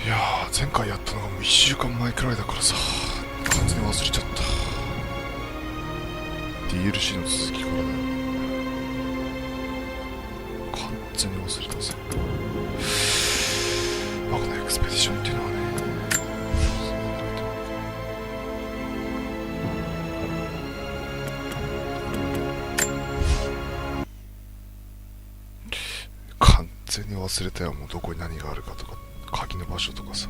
いやー、前回やったのがもう1週間前くらいだからさ、完全に忘れちゃった。 DLC の続きからだよ。完全に忘れたぜ。バカなエクスペディションっていうのはね、完全に忘れたよ。もうどこに何があるかとか鍵の場所とかさ。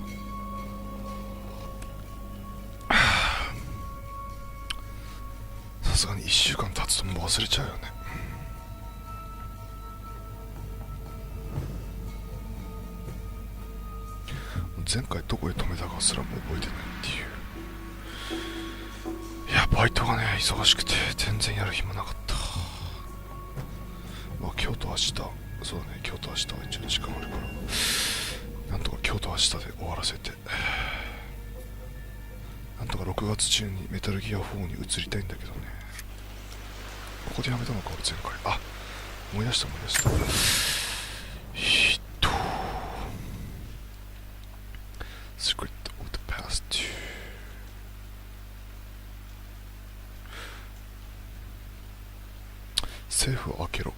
さすがに1週間経つともう忘れちゃうよね。前回どこへ止めたかすらも覚えてないっていう。いや、バイトがね忙しくて全然やる暇なかった。まあ今日と明日、そうだね、今日と明日は一応時間あるからなんとか今日と明日で終わらせて、なんとか6月中にメタルギア4に移りたいんだけどね。ここでやめたのか俺前回。あ、思い出した。Secret of the Past セーフを開けろ。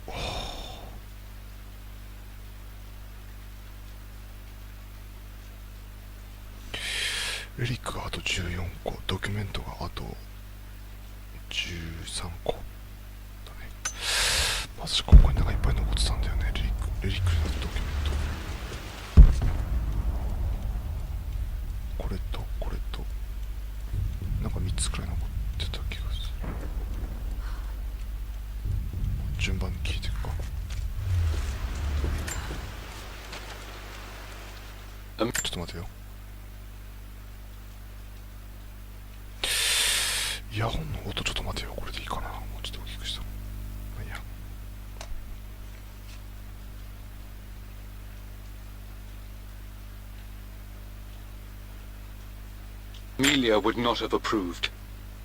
レリックがあと14個、ドキュメントがあと13個だね。まずここになんかいっぱい残ってたんだよね。レリックだとドキュメント、これとこれとなんか3つくらい残ってた気がする。順番に聞いていくか。ちょっと待てよ。イヤホンの音ちょっと待てよ。これでいいかな。もうちょっと大きくした。まあいいや。Amelia would not have approved.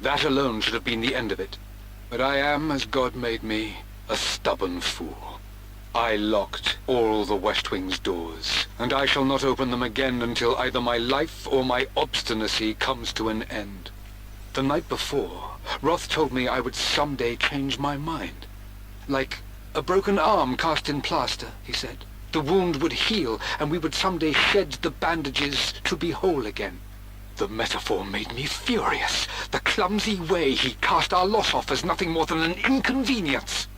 That alone should have been the end of it. But I am, as God made me, a stubborn fool. I locked all the West Wing's doors, and I shall not open them again until either my life or my obstinacy comes to an end. The night before, Roth told me I would someday change my mind. Like a broken arm cast in plaster, he said. The wound would heal, and we would someday shed the bandages to be whole again. The metaphor made me furious. The clumsy way he cast our loss off as nothing more than an inconvenience.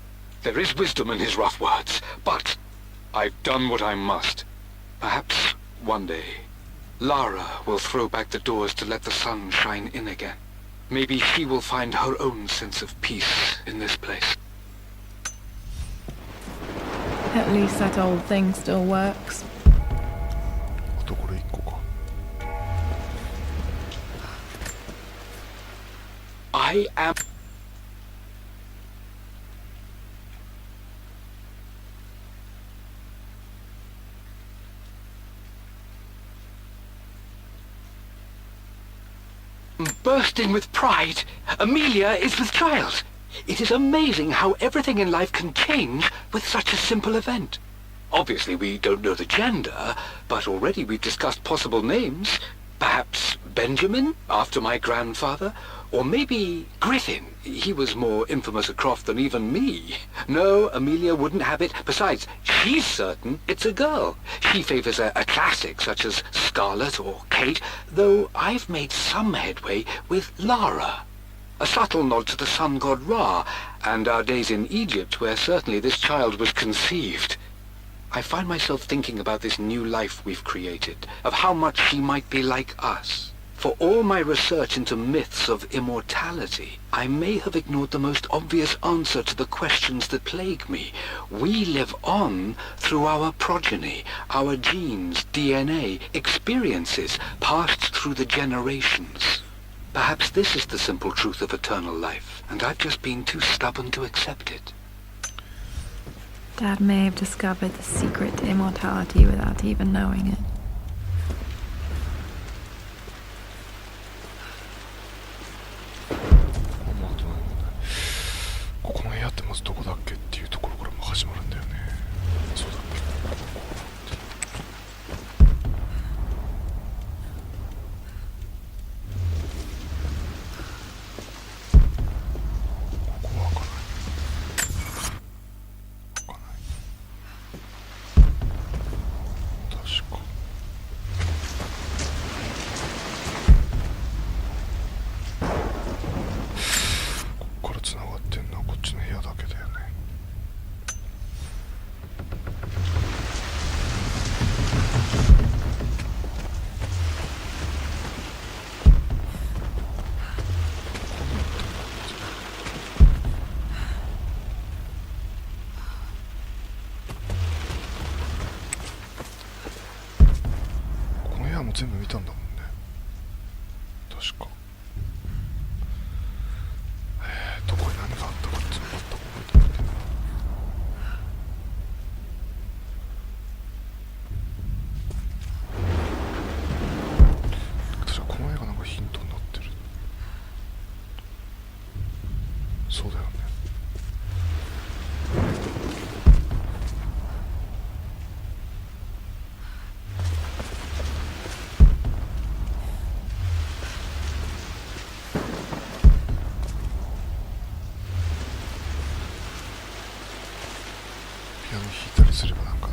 There is wisdom in his rough words, but I've done what I must. Perhaps one day, Lara will throw back the doors to let the sun shine in again. Maybe she will find her own sense of peace in this place. At least that old thing still works. あとこれ1個か。I am... bursting with pride. Amelia is with child. It is amazing how everything in life can change with such a simple event. Obviously we don't know the gender, but already we've discussed possible names. Perhaps Benjamin, after my grandfather, or maybe Griffin. He was more infamous a Croft than even me. No, Amelia wouldn't have it. Besides, she's certain it's a girl. She favours a classic such as Scarlet or Kate, though I've made some headway with Lara. A subtle nod to the sun god Ra, and our days in Egypt where certainly this child was conceived. I find myself thinking about this new life we've created, of how much she might be like us. For all my research into myths of immortality, I may have ignored the most obvious answer to the questions that plague me. We live on through our progeny, our genes, DNA, experiences passed through the generations. Perhaps this is the simple truth of eternal life, and I've just been too stubborn to accept it. Dad may have discovered the secret to immortality without even knowing it. ここの部屋ってまずどこだっけっていうところからも始まるんだよね。そうだっけ。も全部見たんだもんね確か。どこに何があったかっていうの全く覚えてないけどな。確かこの映画なんかヒントになってる。そうだよね。ピアノ弾いたりすればなんか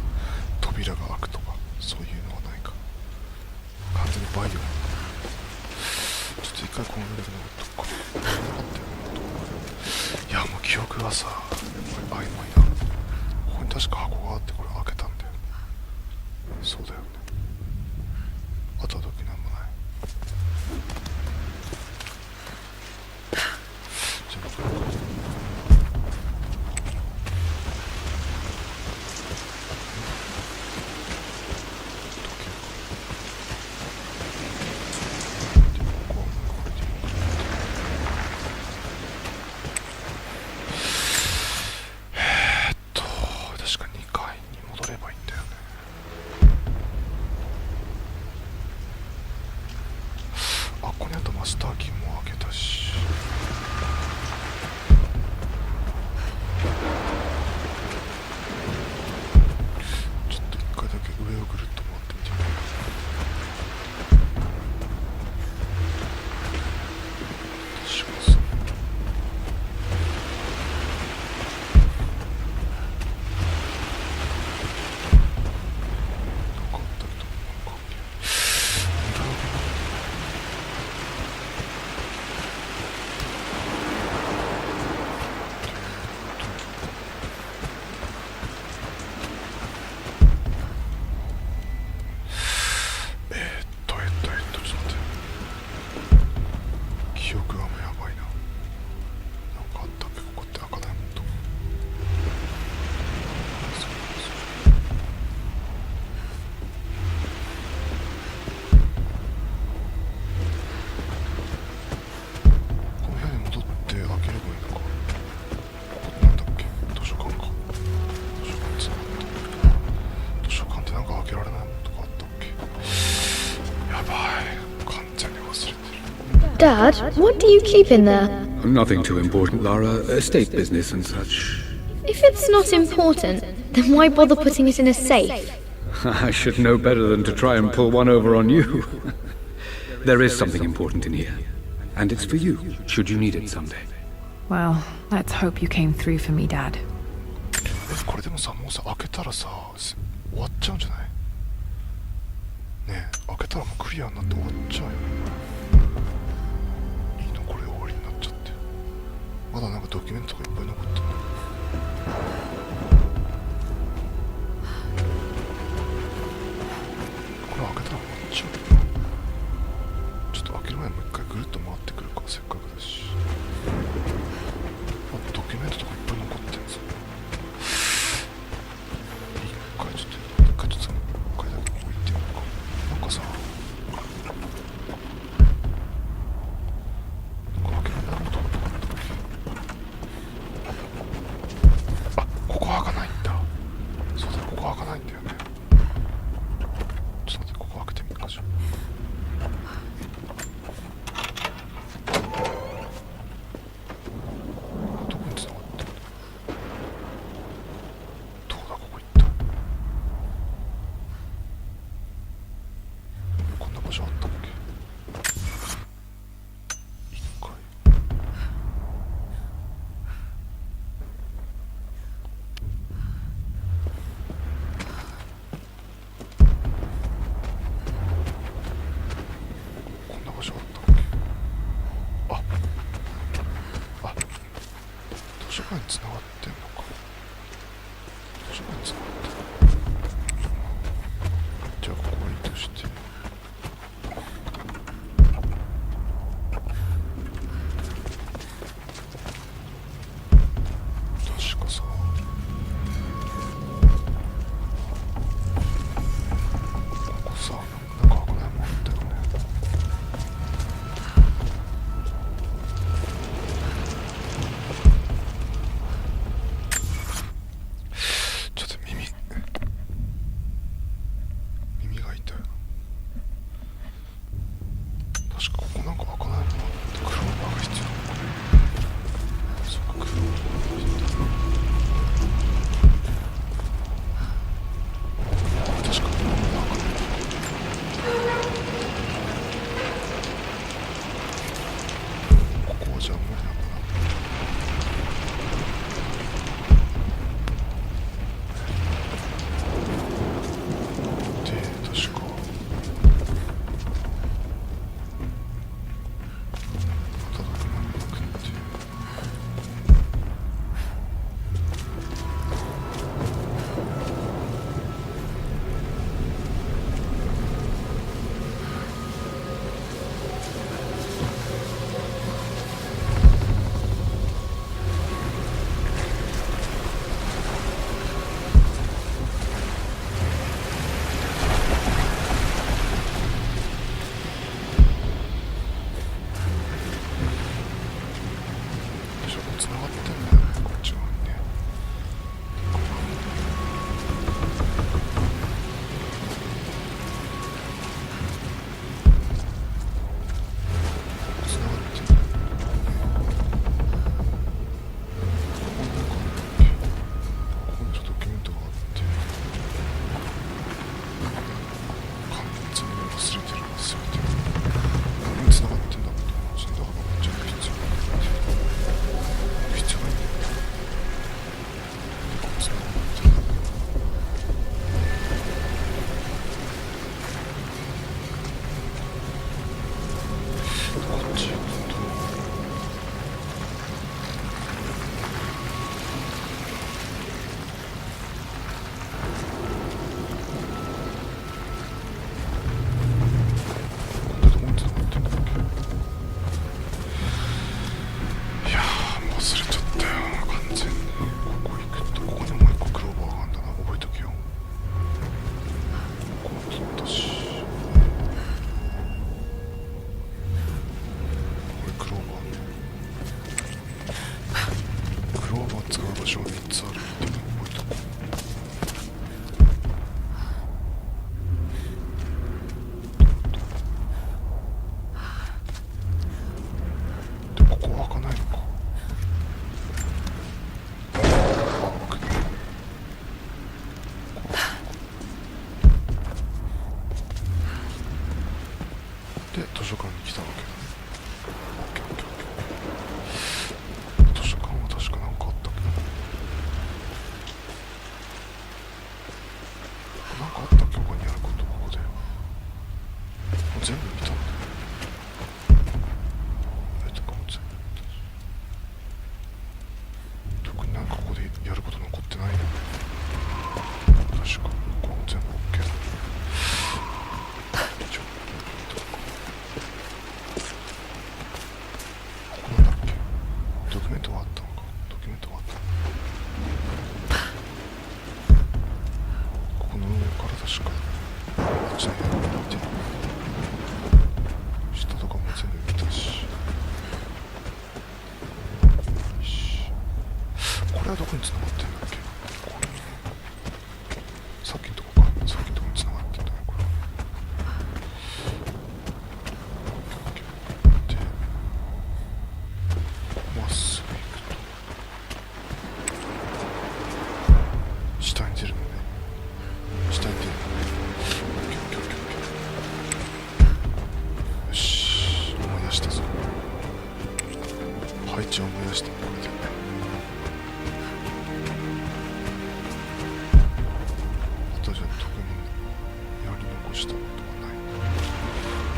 扉が開くとかそういうのはないか。完全にバイオちょっと一回このぐらいで残っとくか。いやもう記憶がさやっぱり曖昧な。ここに確か箱があってこれ開けたんだよね。そうだよね。あとは時なんもない。じゃあ僕らマスターキーも開けたし、ちょっと一回だけ上をぐるっと回ってみてみよう。しますなんかあったけどなんか無駄だな。ちょっと待って。記憶がもうやばいな。なんかあったっけここって赤ダイヤモンド。この部屋に戻って開ければいいのか。ここなんだっけ図書館か。図書館つながってる。図書館ってなんか開けられないものとかあったっけ。やばい。完全に忘れてる。Dad, what do you keep in there? Nothing too important, Lara. Estate business and such. If it's not important, then why bother putting it in a safe? I should know better than to try and pull one over on you. There is something important in here. And it's for you, should you need it someday. Well, let's hope you came through for me, Dad. これでもさ、もうさ、開けたらさ、終わっちゃうんじゃない？ねえ、開けたらもうクリアになって終わっちゃうよね。いいのこれ終わりになっちゃって。まだなんかドキュメントとかいっぱい残ってる。これ開けたら終わっちゃうよね。ちょっと開ける前にもう一回ぐるっと回ってくるか、せっかくだし。ドキュメントとかいっぱい残ってるんですよ。一回ちょっとだけここ行ってみようか。なんかさ、開けられないことがなかったっけ。あ、ここ開かないんだ。そうだ、ここ開かないんだよね。ちょっと待って、ここ開けてみるかじゃ。どこに繋がってるんだ。どうだ、ここ行った。こんな場所あったっけ。一回こんな場所あったっけ。あ、図書館に繋がってんのか。図書館に繋がってる。じゃあここはいいとして、忘れてる忘れてる。何に繋がってんだろう。そんなこと思っちゃう必要ないんだよ。繋がってる。こっち行くとどこに繋がってんだっけ。いやーもう忘れちゃったよ完全に。ここ行くとここにもう一個クローバーがあるんだな。覚えとけよ。ここ切ったし、これクローバー、クローバー使う場所が3つあるっていうのを覚えとこう。でここは開かないのか。開くね。で図書館に来たわけだね。オッケーオッケーオッケー。図書館は確かなんかあったけど、なんかあったっけ。他にやることここでもう全部見たんだよ。かも全部見たし、特になんかここでやること残ってないよ。確かここも全部 OK だ。ちょっとここなんだっけ。ドキュメントはあったのか。ドキュメントはあったの。ここの上から確かあっちの部屋を見て、下とかも全部見たし。よし、これはどこに繋がってんだっけ。これさっきのとこか。さっきのとこに繋がってんだねこれ。でまっすぐ行くと下に出るのね。下に出るのね。オッケーオッケーオッケーオッケー。よし、思い出したぞ。配置を思い出したこれで。あとじゃあ特にやり残したことはない。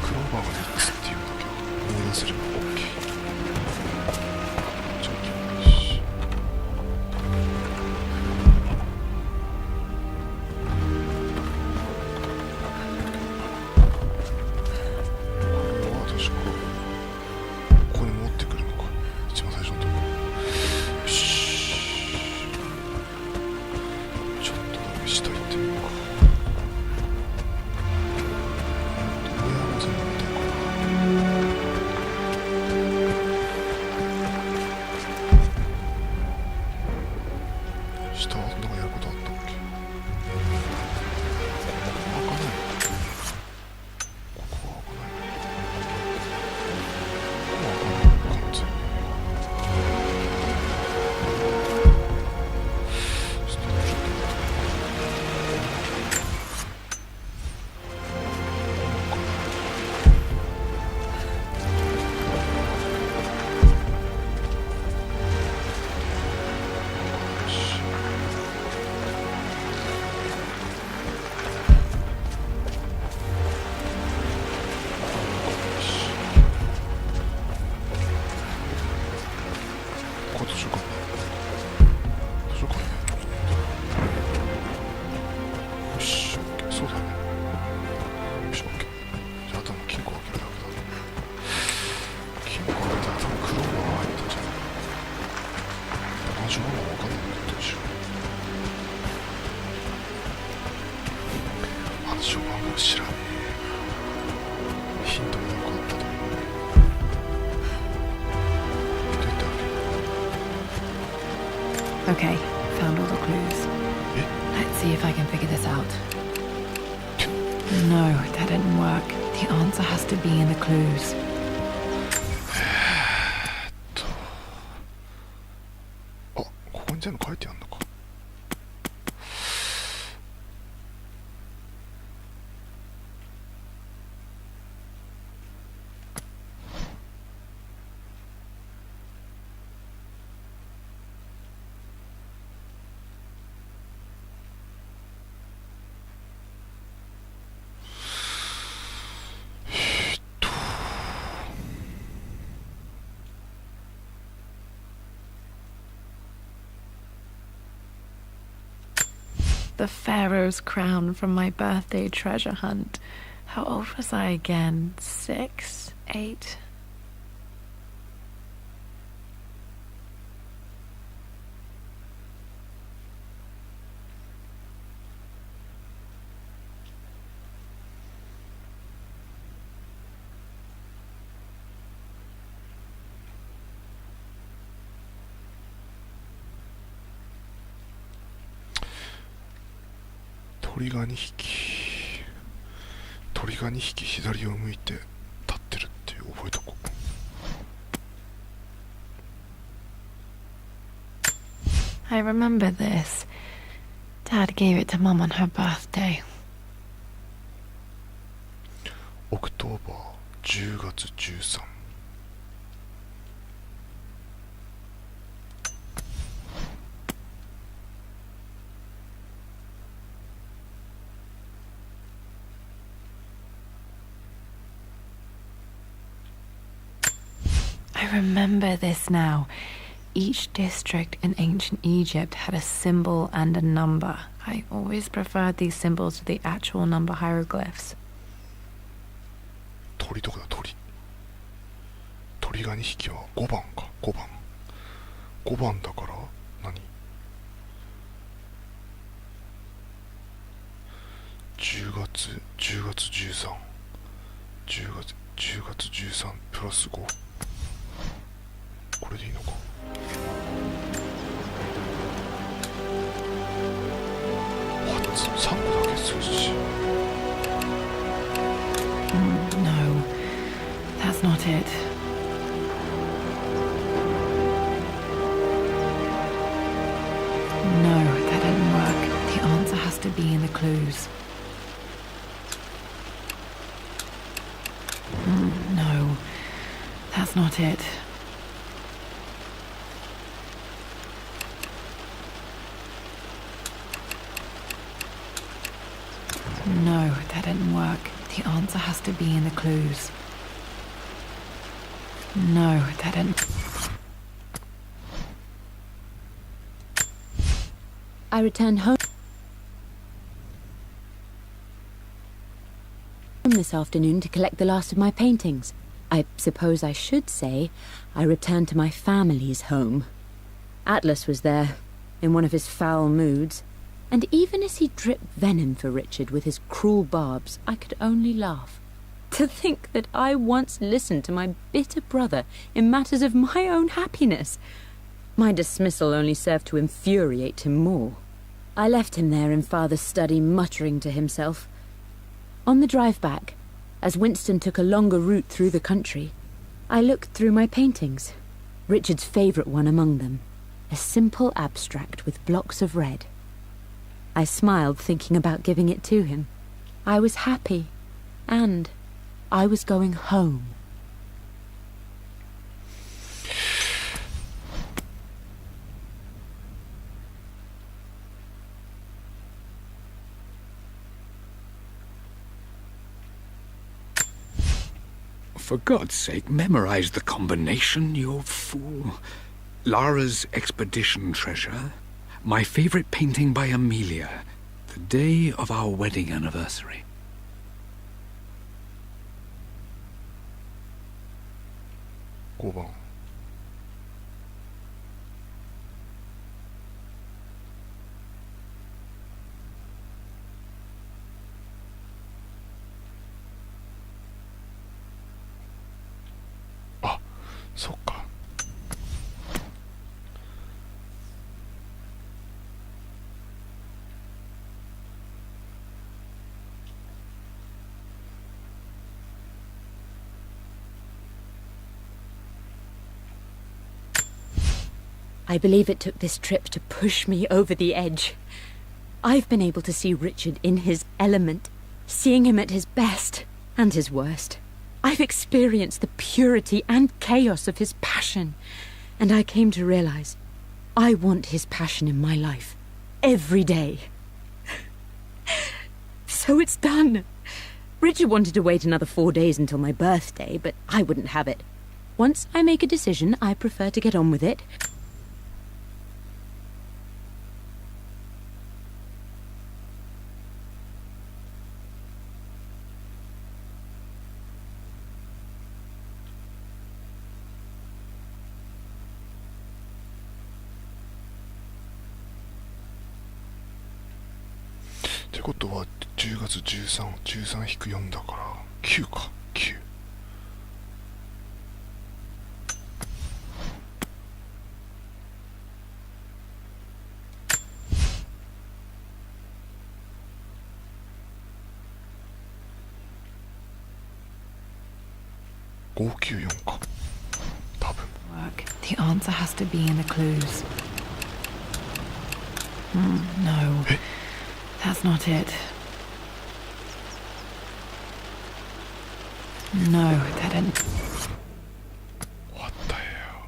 クローバーが3つっていうのだけを思い出せれば OK。 じゃあ行きます。これは確かここに持ってくるのか。一番最初のところ。よし、ちょっとだけ下行ってみようか。上は全部見たかな。下はなんかやることあったっけ。ここは開かないの。ここは開かないの。ここは開かないの完全に。ちょっと待って。ここ図書館ね。図書館ね。よし、オッケー。そうだよね。よし、オッケー。じゃあ、あとは金庫を開けるだけだ。金庫を開けたら多分クローバーが入ったんじゃない。この情報が分かんないんだけどどうしよう。あの序盤も知らねえ。ヒントもなんかあったと思う。どうやって開ける。 Okay, found all the clues. Let's see if I can figure this out. No, that didn't work. The answer has to be in the clues. あ、ここに全部書いてあるのか。the Pharaoh's crown from my birthday treasure hunt. How old was I again? 6? 8?鳥が2匹左を向いて立ってるっていう覚えとこう。I remember this. Dad gave it to Mum on her birthday. オクトーバー10月13。I remember this now. Each district in ancient Egypt had a symbol and a number. I always preferred these symbols to the actual number hieroglyphs. 鳥どこだ鳥。鳥が2匹は5番か。5番。5番だから何 10月13。10月13プラス5。これでいいのか。3個だけ数字。No, that's not it. No, that didn't work. The answer has to be in the clues. No, that's not it. No, that didn't work. The answer has to be in the clues. No, that didn't. I returned home this afternoon to collect the last of my paintings. I suppose I should say I returned to my family's home. Atlas was there, in one of his foul moods, and even as he dripped venom for Richard with his cruel barbs, I could only laugh. To think that I once listened to my bitter brother in matters of my own happiness. My dismissal only served to infuriate him more. I left him there in Father's study, muttering to himself. On the drive back, as Winston took a longer route through the country, I looked through my paintings, Richard's favourite one among them, a simple abstract with blocks of red. I smiled, thinking about giving it to him. I was happy, and I was going home. For God's sake, memorize the combination, you fool. Lara's expedition treasure, my favorite painting by Amelia, the day of our wedding anniversary. Go. Ah, そっか。I believe it took this trip to push me over the edge. I've been able to see Richard in his element, seeing him at his best and his worst. I've experienced the purity and chaos of his passion, and I came to realize I want his passion in my life every day. So it's done. Richard wanted to wait another 4 days until my birthday, but I wouldn't have it. Once I make a decision, I prefer to get on with it. てことは10月13-4だから9か。9。594か多分。 Work. The answer has to be in the clues. No. That's not it. No, that didn't. What the hell?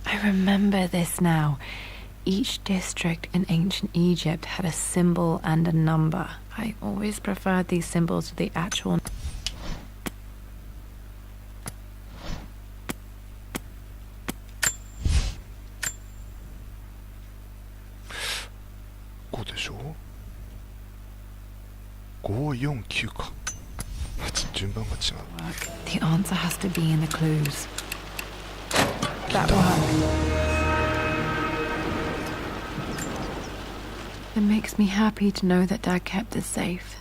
I remember this now. Each district in ancient Egypt had a symbol and a number. I always preferred these symbols to the actual. 5でしょ。549か。順番が違う。 The answer has to be in the clues. That one. It makes me happy to know that Dad kept us safe.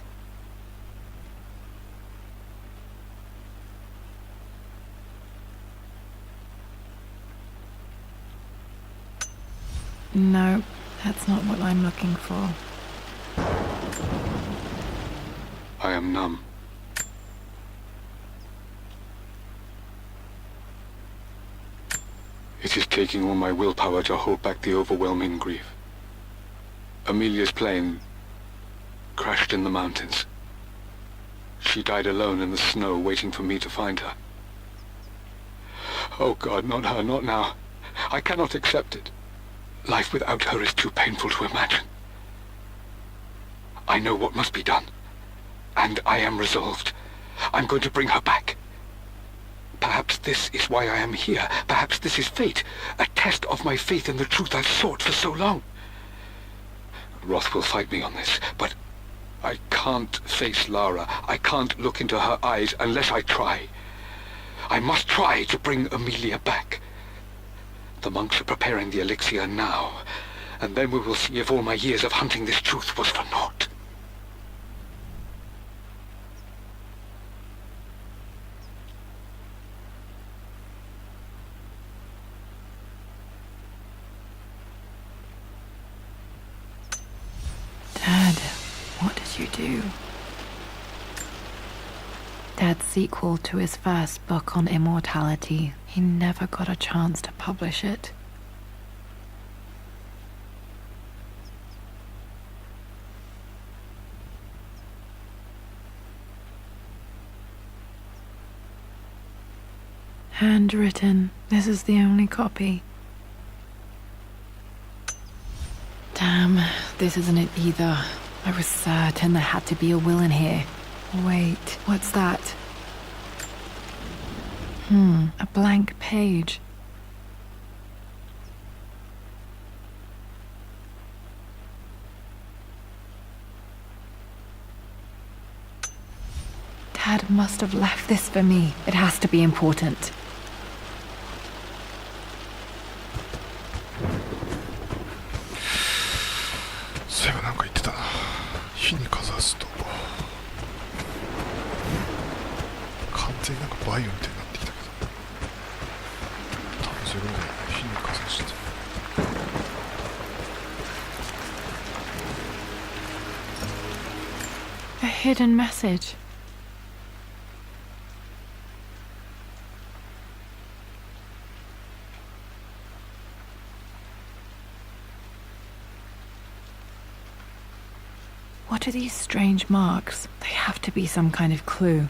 No, that's not what I'm looking for. I am numb. It is taking all my willpower to hold back the overwhelming grief. Amelia's plane crashed in the mountains. She died alone in the snow, waiting for me to find her. Oh God, not her, not now. I cannot accept it. Life without her is too painful to imagine. I know what must be done, and I am resolved. I'm going to bring her back. Perhaps this is why I am here. Perhaps this is fate, a test of my faith in the truth I've sought for so long. Roth will fight me on this, but I can't face Lara. I can't look into her eyes unless I try. I must try to bring Amelia back. The monks are preparing the elixir now, and then we will see if all my years of hunting this truth was for naught. Dad, what did you do? Dad's sequel to his first book on immortality. He never got a chance to publish it. Handwritten. This is the only copy. Damn, this isn't it either. I was certain there had to be a will in here. Wait, what's that? A blank page. Dad must have left this for me. It has to be important.そういえばなんか言ってたな。火にかざすと完全になんかバイオみたいになってきたけど、多分それぐらいだよね。火にかざしてA hidden message. What are these strange marks? They have to be some kind of clue.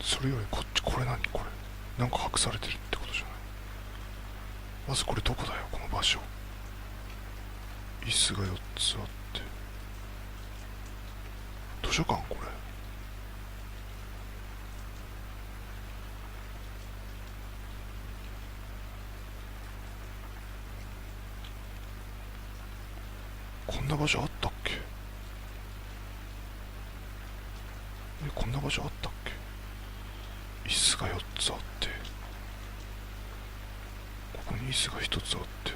それよりこっち、これ何これ、なんか隠されてるってことじゃない。まずこれどこだよ、この場所。椅子が4つあって、図書館これ。こんな場所あったっけ。こんな場所あったっけ。椅子が4つあって、ここに椅子が1つあって、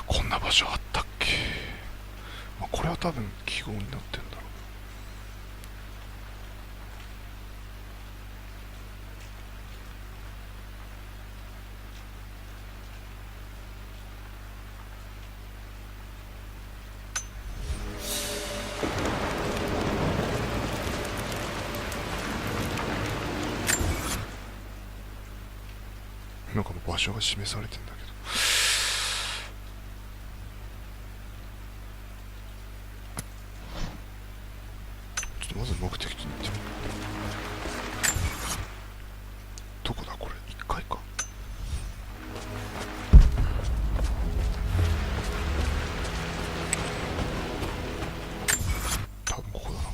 こんな場所あったっけ。まあ、これは多分記号になってんだろう。なんかもう場所が示されてんだけど、ちょっとまず目的地に行ってみる。どこだこれ、1階か。多分ここだな。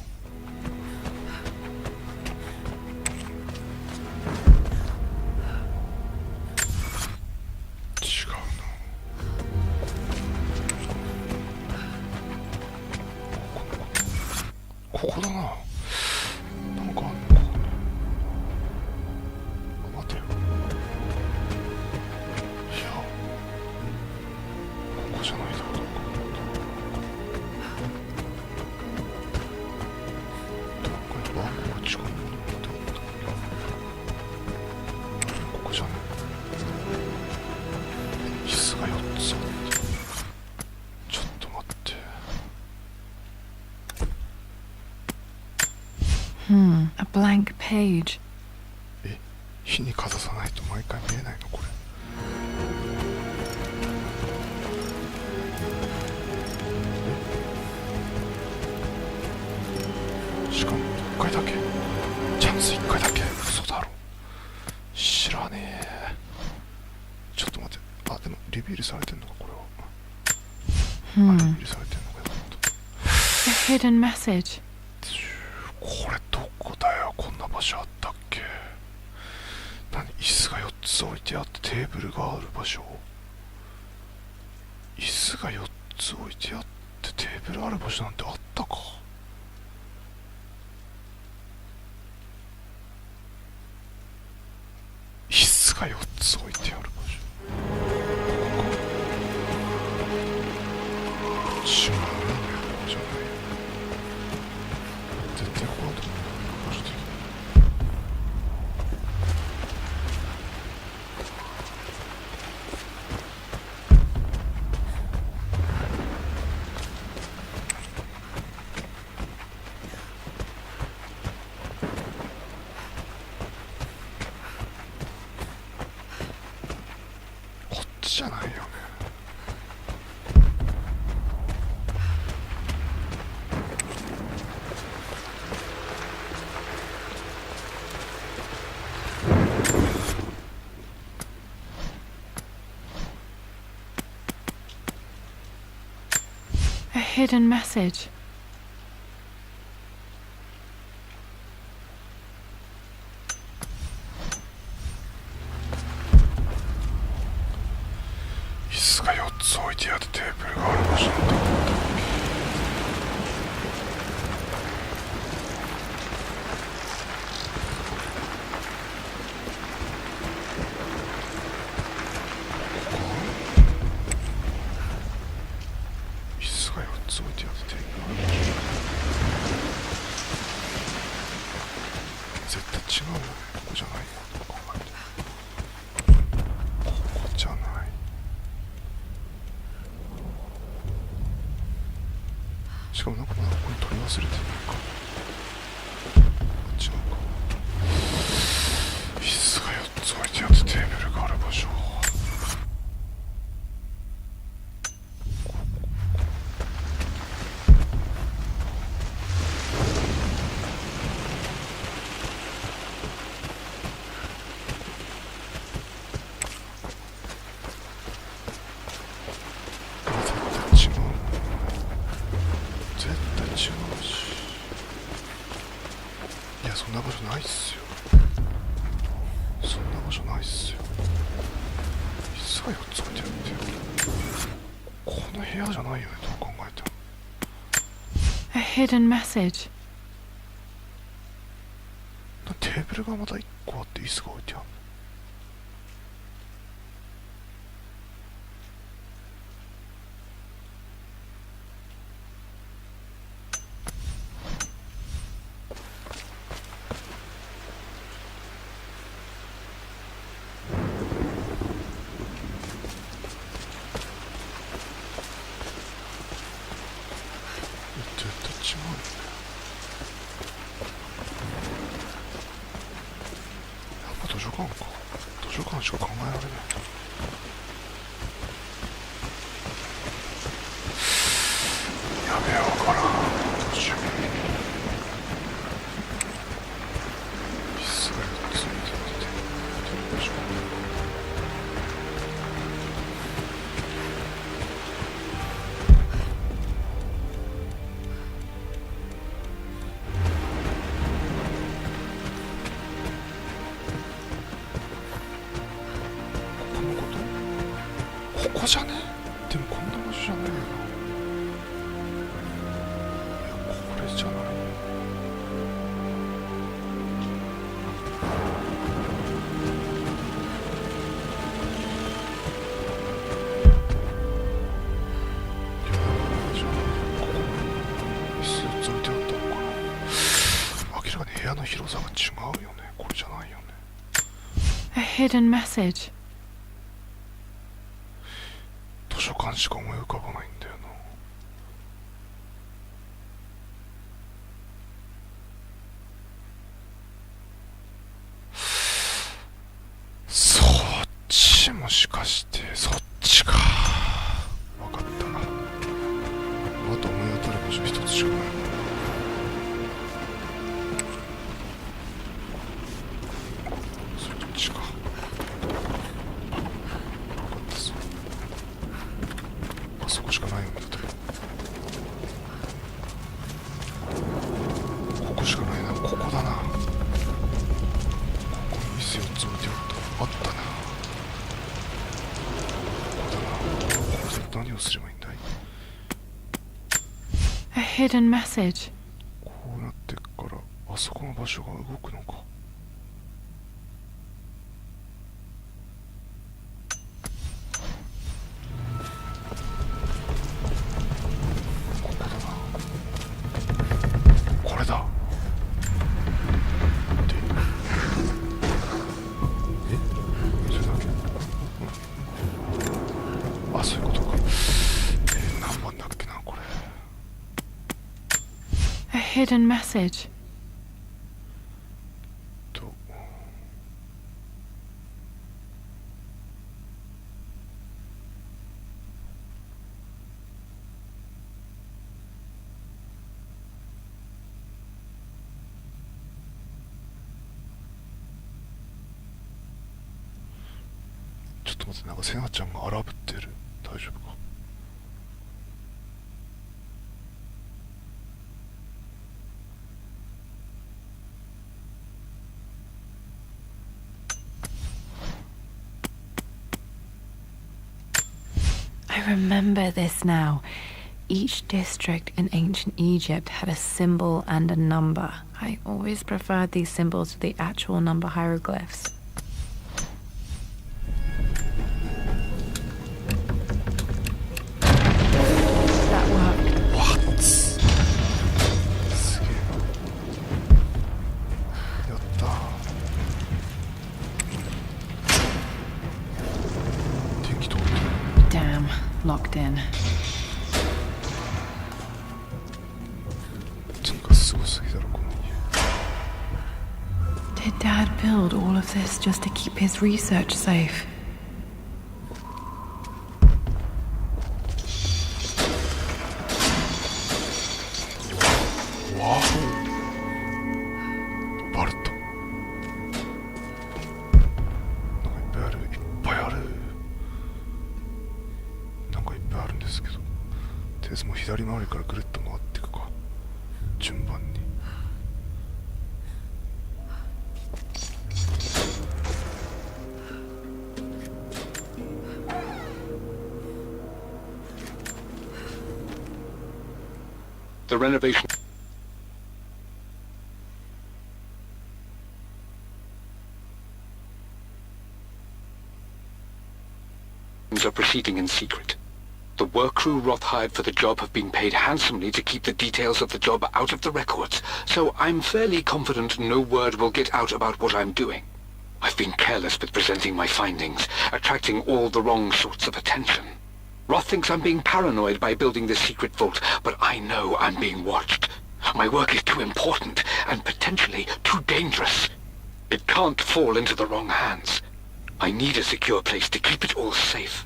違うな。ここだな。なんかあんのか。待てよ。いや、ここじゃないだろう。どっかに番号が近いものがあったんだ。ここじゃねえ。椅子が4つあって。ちょっと待って。A blank page. 火にかざさないと毎回見えないのこれ。しかも1回だけ。チャンス1回だけ。嘘だろ。知らねえ。ちょっと待って。あ、でもリビールされてんのかこれは。あ、リビールされてんのかよ。A hidden message. これどこだよ。こんな場所あったっけ。何、椅子が4つ置いてあってテーブルがある場所。椅子が4つ置いてあってテーブルある場所なんてあったか。椅子が4つ置いてある場所。違うね。ここじゃない。絶対ここだと思うんだけど、場所的に。こっちじゃないよね。A hidden message. 椅子が4つ置いてあってテーブルがある場所なんだ。椅子が4つ置いてあってテーブルがある場所。絶対違うよね。ここじゃないよ。どう考えてもここじゃない。しかもなんかまだここに取り忘れてるのか。違うか。椅子が4つ置いてあってテーブルがある場所。スが4つ置いてあるってこの部屋じゃないよねどう考えても。 A hidden message. テーブルがまた1個あって椅子が置いてある。絶対違うよね。やっぱ図書館か。図書館しか考えられない。やべえわからん。どうしよう。椅子が4つついてて図書館。このことここじゃね？でもこんな場所じゃないよな。いやこれじゃないよ。いやじゃあここに椅子4つ置いてあったのかな。明らかに部屋の広さが違うよね。これじゃないよね。 A hidden message. 図書館しか思い浮かばないんだよな。そっちもしかしてそっちか。分かったな。あと思い当たる場所一つしかない。そっちか。分かったぞ。あそこしかないよね。だってここしかないな。ここだな。ここに椅子4つ置いてあった。あったな。ここだな。これで何をすればいいんだい。 A hidden message. こうなってっからあそこの場所が動くのか。ここだな。これだ。でそれだけ、あ、そういうことか。何番だっけなこれ。 A hidden message. とちょっと待って、なんかセナちゃんが荒ぶってる。大丈夫か。I remember this now. Each district in ancient Egypt had a symbol and a number. I always preferred these symbols to the actual number hieroglyphs. That worked. What? すげえ。やったー。電気通ってる。 Damn, locked in. とにかくすごすぎだろこの家。 Did Dad build all of this just to keep his research safe? わお、バレた。なんかいっぱいある。いっぱいある。なんかいっぱいあるんですけど、とりあえずもう左回りからぐるっと回っていくか、順番に。こ The renovation are proceeding in secret. The work crew Roth hired for the job have been paid handsomely to keep the details of the job out of the records, so I'm fairly confident no word will get out about what I'm doing. I've been careless with presenting my findings, attracting all the wrong sorts of attention. Roth thinks I'm being paranoid by building this secret vault, but I know I'm being watched. My work is too important and potentially too dangerous. It can't fall into the wrong hands. I need a secure place to keep it all safe.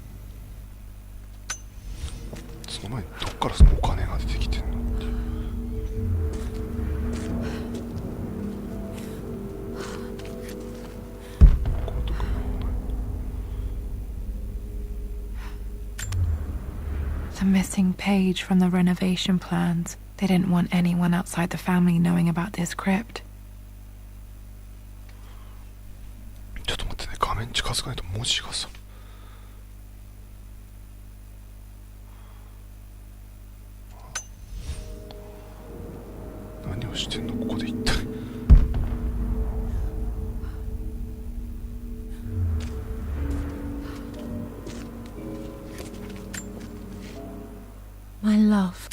その前にどっからそのお金が出てきてんのっていう。このところない。 The missing page from the renovation plans. They didn't want anyone outside the family knowing about this crypt. ちょっと待ってね、画面近づかないと文字がさ。何をしてんのここで一体。My love.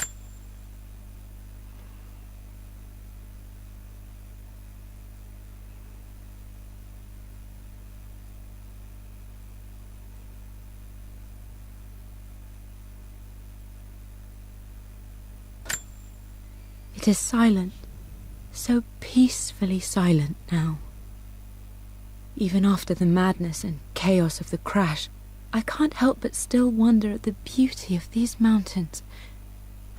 It is silent, so peacefully silent now. Even after the madness and chaos of the crash, I can't help but still wonder at the beauty of these mountains.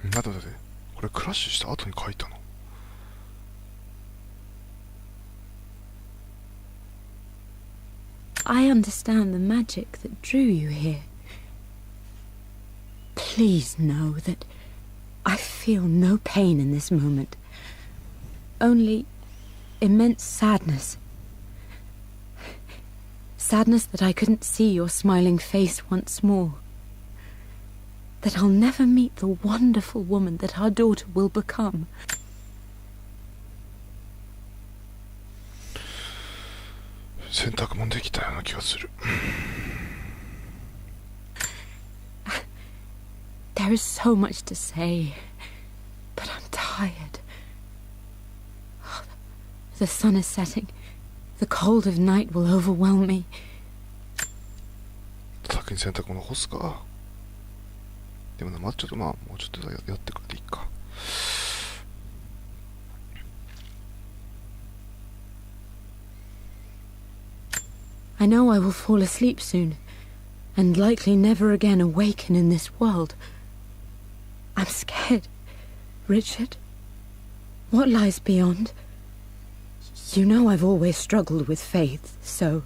待って待って、これクラッシュした後に書いたの。I understand the magic that drew you here. Please know that I feel no pain in this moment. Only immense sadness. Sadness that I couldn't see your smiling face once more. That I'll never meet the wonderful woman that our daughter will become. There is so much to say, but I'm tired. The sun is setting. The cold of night will overwhelm me. 先に洗濯物干すか。でもね、ちょっともうちょっとやってくれていいか。I know I will fall asleep soon, and likely never again awaken in this world. I'm scared. Richard, what lies beyond? You know I've always struggled with faith, so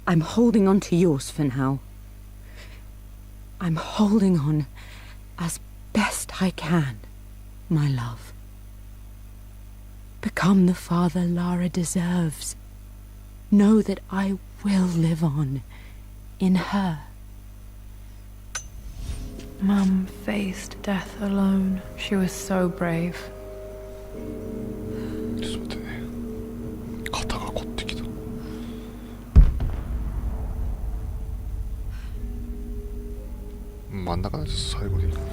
I'm holding on to yours for now. I'm holding on as best I can, my love. Become the father Lara deserves. Know that I will live on in her. Mum faced death alone. She was so brave. ちょっと待ってね。肩が凝ってきた。真ん中のやつ最後でいいかな。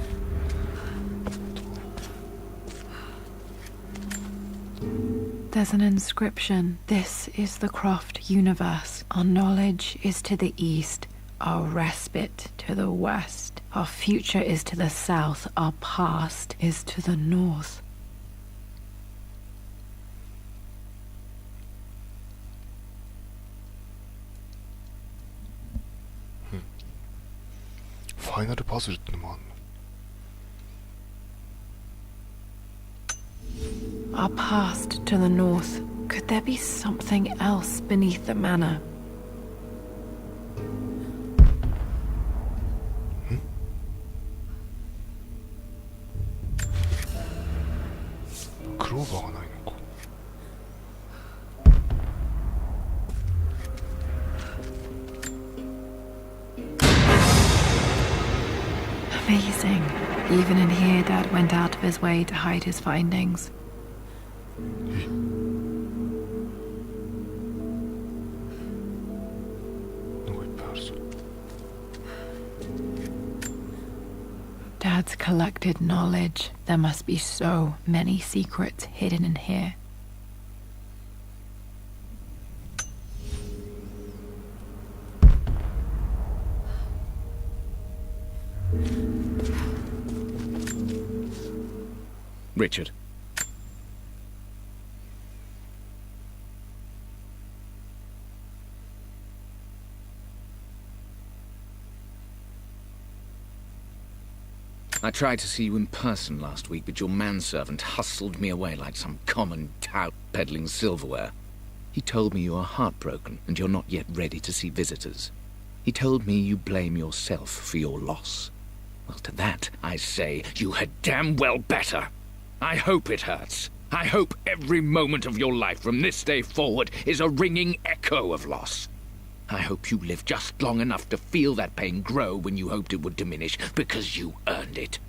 There's an inscription. This is the Croft universe. Our knowledge is to the east, our respite to the west. Our future is to the south, our past is to the north. Final puzzle ってのもあんの? Our past to the north. Could there be something else beneath the manor? クローバーがないのか。Amazing. Even in here, Dad went out of his way to hide his findings. Много è perso. Dad's collected knowledge. There must be so many secrets hidden in here. Richard. I tried to see you in person last week, but your manservant hustled me away like some common tout peddling silverware. He told me you are heartbroken and you're not yet ready to see visitors. He told me you blame yourself for your loss. Well, to that, I say you had damn well better. I hope it hurts. I hope every moment of your life from this day forward is a ringing echo of loss. I hope you live just long enough to feel that pain grow when you hoped it would diminish, because you earned it.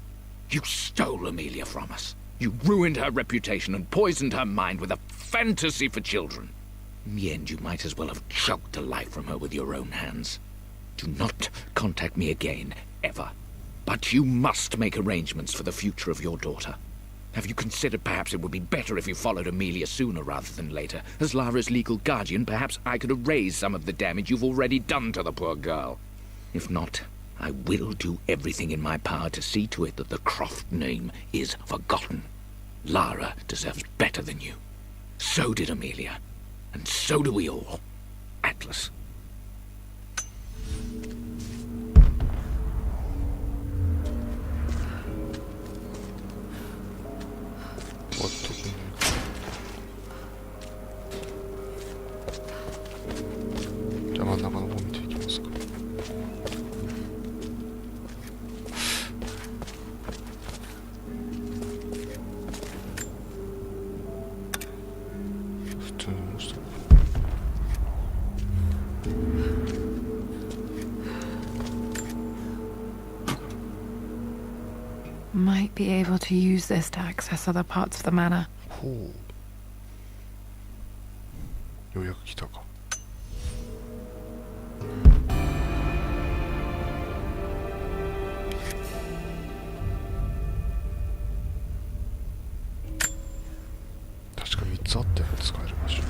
You stole Amelia from us. You ruined her reputation and poisoned her mind with a fantasy for children. In the end, you might as well have choked the life from her with your own hands. Do not contact me again, ever. But you must make arrangements for the future of your daughter. Have you considered perhaps it would be better if you followed Amelia sooner rather than later? As Lara's legal guardian, perhaps I could erase some of the damage you've already done to the poor girl. If not, I will do everything in my power to see to it that the Croft name is forgotten. Lara deserves better than you. So did Amelia. And so do we all. Atlas. What to be?じゃあ真ん中の方見ていきますか。普通に押した。Might be able to use this to access other parts of the manor. ほう。ようやく来たか。確か3つあったよ、使える場所。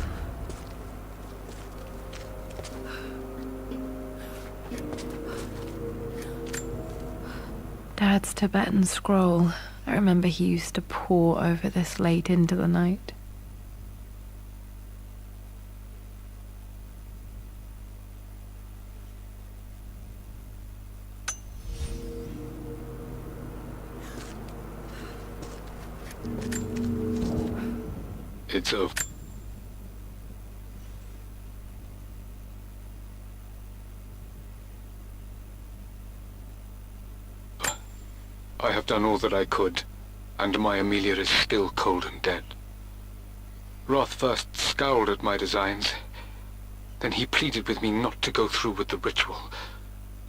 Dad's Tibetan scroll. I remember he used to pore over this late into the night. It's over. I have done all that I could, and my Amelia is still cold and dead. Roth first scowled at my designs. Then he pleaded with me not to go through with the ritual.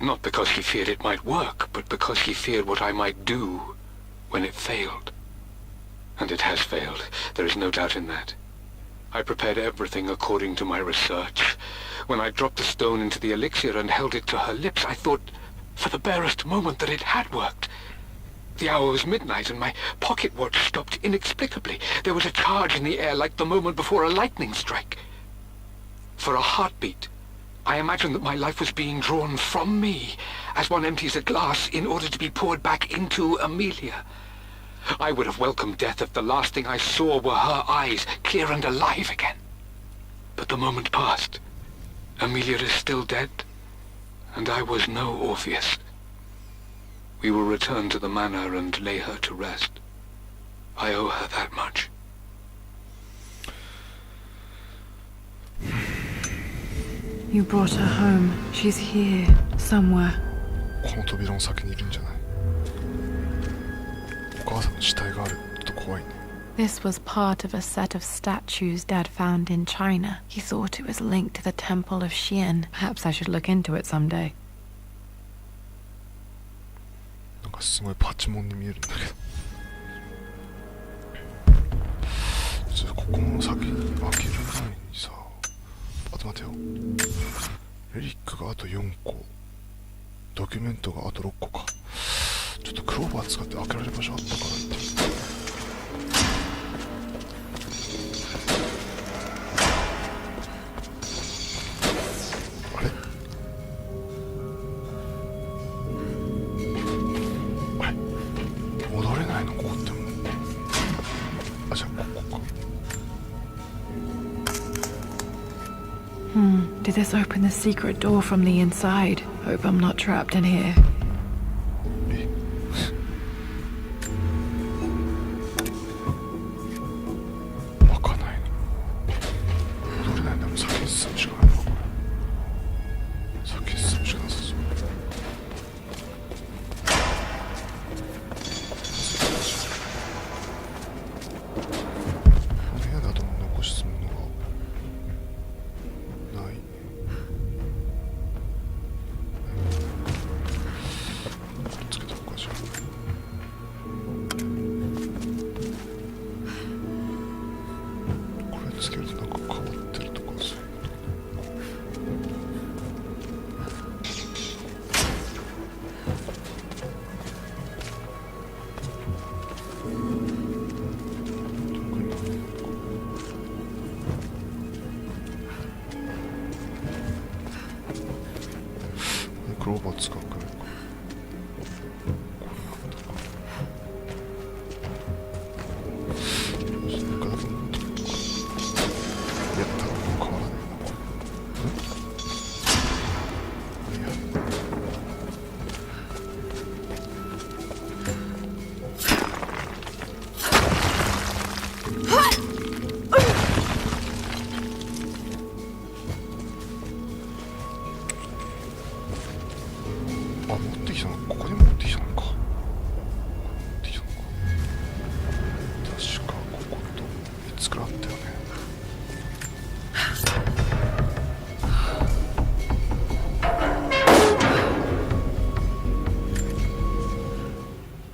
Not because he feared it might work, but because he feared what I might do when it failed. And it has failed. There is no doubt in that. I prepared everything according to my research. When I dropped the stone into the elixir and held it to her lips, I thought for the barest moment that it had worked. The hour was midnight, and my pocket watch stopped inexplicably. There was a charge in the air like the moment before a lightning strike. For a heartbeat, I imagined that my life was being drawn from me, as one empties a glass in order to be poured back into Amelia. I would have welcomed death if the last thing I saw were her eyes, clear and alive again. But the moment passed. Amelia is still dead, and I was no Orpheus. We will return to the manor and lay her to rest. I owe her that much. You brought her home. She's here, somewhere. この扉の先にいるんじゃない？お母さんの死体がある。ちょっと怖いね。This was part of a set of statues Dad found in China. He thought it was linked to the Temple of Xian. Perhaps I should look into it someday. なんかすごいパチモンに見えるんだけど、ちょっとここの先に開ける前にさ、あと待てよ、レリックがあと4個、ドキュメントがあと6個か。ちょっとクローバー使って開けられる場所あったからって。あれあれ戻れないの、ここっても。あ、じゃあここか。Did this open the secret door from the inside? Hope I'm not trapped in here. え開かないの。戻れないんだ。もう先に進むしかないのか、これ。先に進むしかなさそう。この部屋であと残しものがないね。つけとくか、じゃあ。これつけるとなんか変わってるとか、そういう特になんかクローバー使うくらいか。これなんだか。ちょっとガラスの方とか。いや、多分変わらないな、これ。いや。あ、持ってきたの、ここに持ってきたのか。ここに持ってきたのか。確かここと3つくらいあったよね。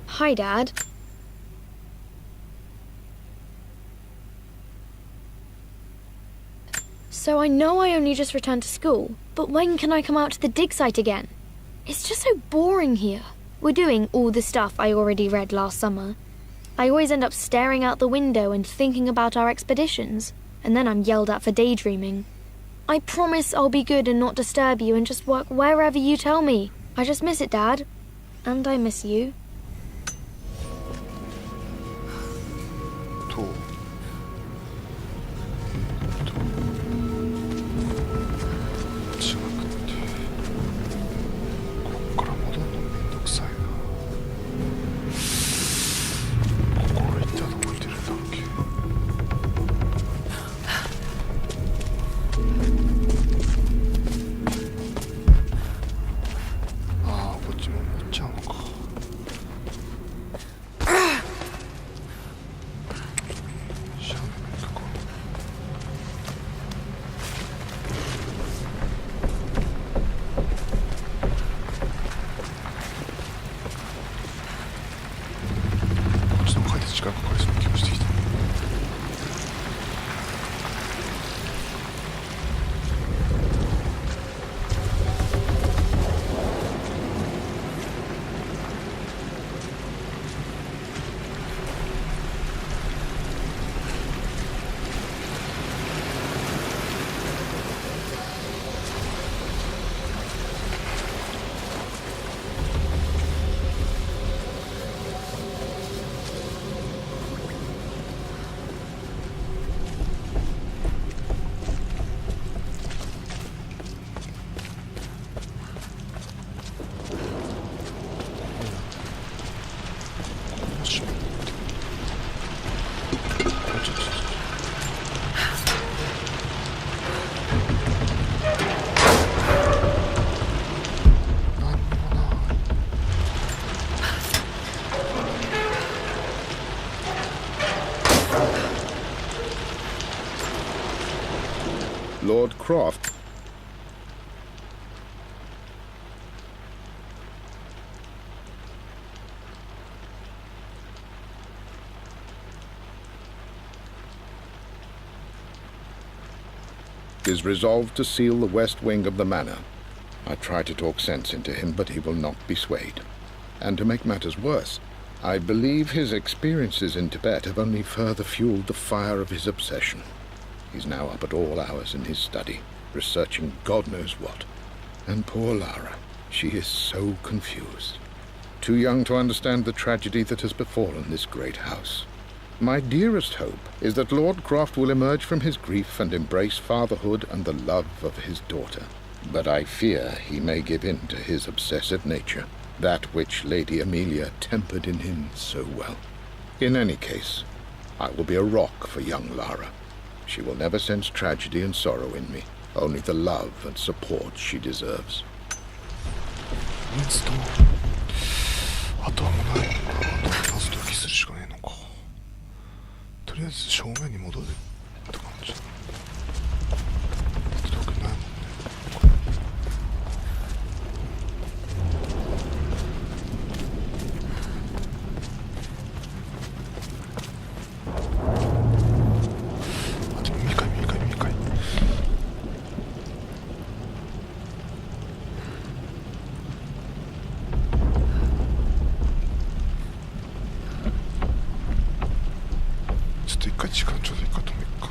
Hi, Dad. So I know I only just returned to school, but when can I come out to the dig site again? It's just so boring here. We're doing all the stuff I already read last summer. I always end up staring out the window and thinking about our expeditions, and then I'm yelled at for daydreaming. I promise I'll be good and not disturb you and just work wherever you tell me. I just miss it, Dad. And I miss you. と、じゃなくて、こっから戻るのめんどくさいな。心得ってどこに出るんだっけ。ああ、こっちも持っちゃうのか。しゃあないかか。こっちの回で時間かかりそうな気がしてきた。もしもって。ちょっと。なんもない。Lord Croft. is resolved to seal the west wing of the manor. I try to talk sense into him, but he will not be swayed. And to make matters worse, I believe his experiences in Tibet have only further fueled the fire of his obsession. He's now up at all hours in his study, researching God knows what. And poor Lara, she is so confused. Too young to understand the tragedy that has befallen this great house. My dearest hope is that Lord Croft will emerge from his grief and embrace fatherhood and the love of his daughter. But I fear he may give in to his obsessive nature, that which Lady Amelia tempered in him so well. In any case, I will be a rock for young Lara. She will never sense tragedy and sorrow in me, only the love and support she deserves. あとはもうないのか。あとは謎解きするしかねえのか。とりあえず正面に戻るって感じ。特にないもんね。あ、でも耳かい。ちょっと一回時間ちょうどいいか止めっか。